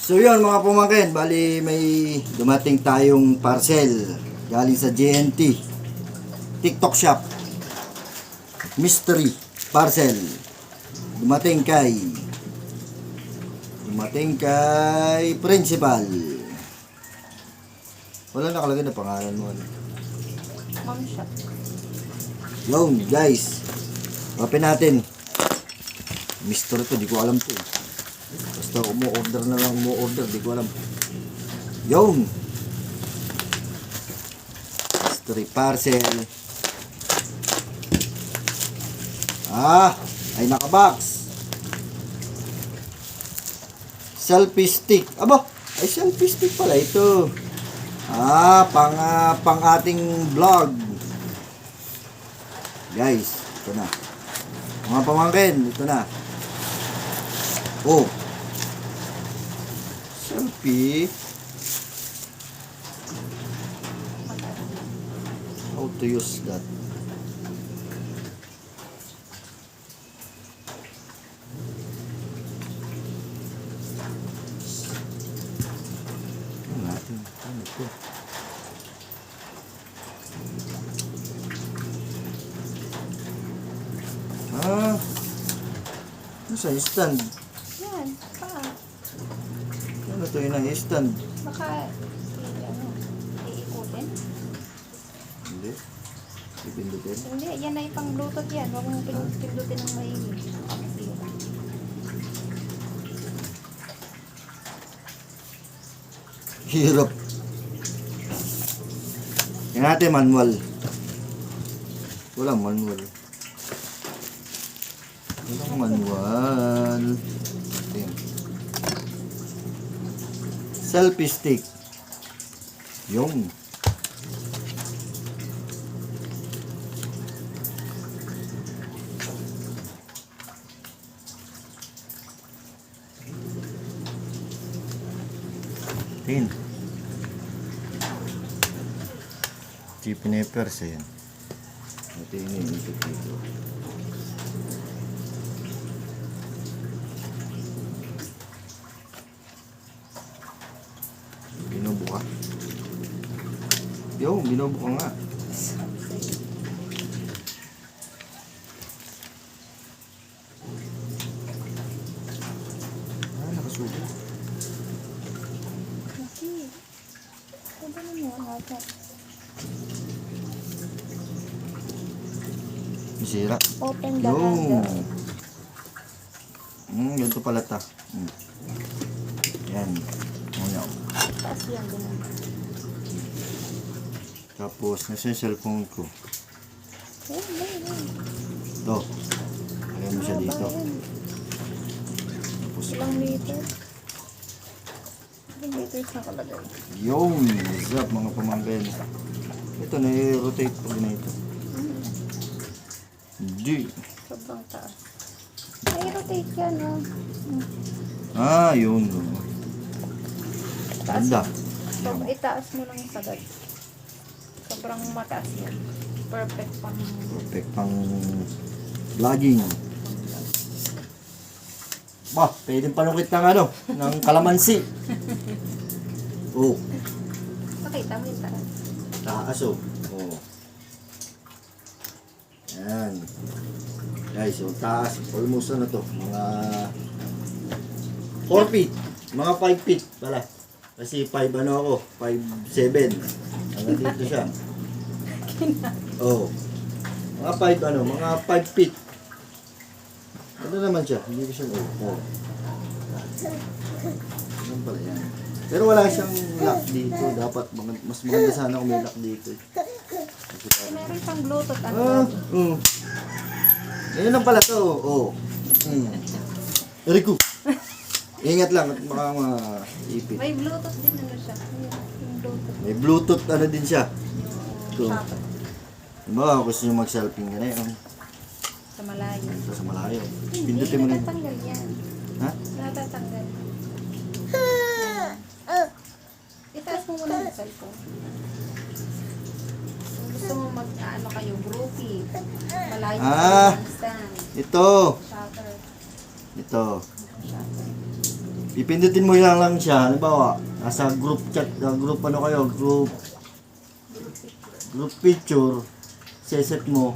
So yun mga pumangkin, bali may dumating tayong parcel galing sa JNT TikTok Shop. Mystery parcel. Dumating kay principal. Wala nakalagay na pangalan mo. Mom shop. Yun guys, open natin. Mystery to, di ko alam to. Basta umu-order na lang, umu-order, di ko alam. Yun! Mystery parcel. Ay nakabox. Selfie stick. Aba, ay selfie stick pala ito. Pang ating vlog. Guys, ito na. Mga pamangkin, ito na. Oh. Selfie. How to use that? Ano ito? Ano sa stand? Yan, pa. Ano to yun ang stand? Baka, iikutin? Hindi. Ipindutin. Hindi, yan ay pang Bluetooth yan. Huwag mong pindutin ng maigi. Hirap. Yan natin manual. Walang manual. Walang manual. Ayan. Selfie stick. Yung. Tin. Pinepers yan. Ito yung iniisip dito. Binubuka. Binubuka nga. Nakasubo. Kasi, sabi naman yung ata. Sira. Open the handle. Ganito pala ta. Yan. Ngayon. Taas yan, ganun. Tapos, nasa yung cellphone ko. Ito. Lagyan mo siya dito. Tapos, Ilang liter? Ilang liters na kalagay? yung zap mga pamangkin. Ito, na-rotate pag na ito. Hindi. Sobrang taas. Ay, rotate yan, oh. Yun. Taas. Ganda. So, itaas mo lang sagad. Sobrang mataas yan. Perfect pang... Perfect pang vlogging. Pwedeng panukit ng ng kalamansi. Oh. Pakita mo yung taas. Taas oh. Yan. Guys, yung taas. Almost to. Mga 4 feet. Mga 5 feet pala. Kasi 5 ako. 5'7". Hanggang dito siya. Oh. Mga 5 mga 5 feet. Ano naman siya? Hindi ko siya Ano pala yan? Pero wala siyang lock dito. Dapat mas maganda sana kung may lock dito. Meron pang Bluetooth. Ngayon lang pala to. Rico. Ingat lang at baka maipit. May Bluetooth din siya. Yung Bluetooth. May Bluetooth din siya. Ito. Shopper. Diba, gusto nyo mag-selfie nga na yun. Sa malayo. Ito sa malayo. Hindi, Pindutin mo na yun. natatanggal yan. Ha? Natatanggal. Itaas mo muna yung cellphone. Kung gusto mo kayo, groupie. Malayo Ah. yung stand. Ito. Shutter. Ito. Shutter. Pipindutin mo lang siya. Halimbawa, nasa group chat, group ano kayo, group picture, seset mo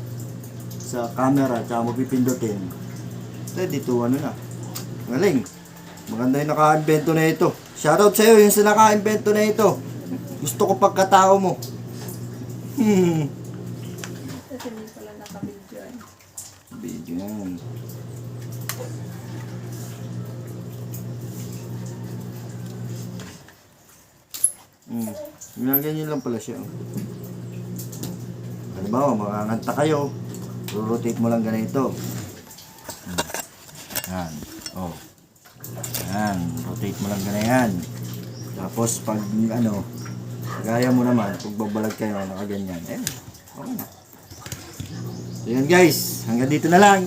sa camera, tsaka mo pipindutin. Ready to ano na. Galing. Maganda yung naka-invento na ito. Shoutout sa'yo yung sa naka-invento na ito. Gusto ko pagkatao mo. Kasi hindi pala naka-video eh. Video yan. Ganyan lang pala siya. Halimbawa, makakanta kayo. Rotate mo lang ganito. Yan. Oh. Yan. Rotate mo lang ganyan. Tapos pag ano, gaya mo naman, pag babalag kayo, nakaganyan. Eh, okay na. So yun guys, hanggang dito na lang.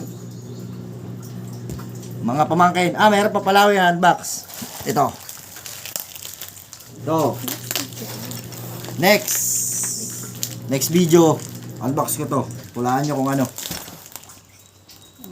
Mga pamangkin. Mayroon pa pala yung handbox. Ito. Next video, unbox ko to. Pulaan nyo kung ano.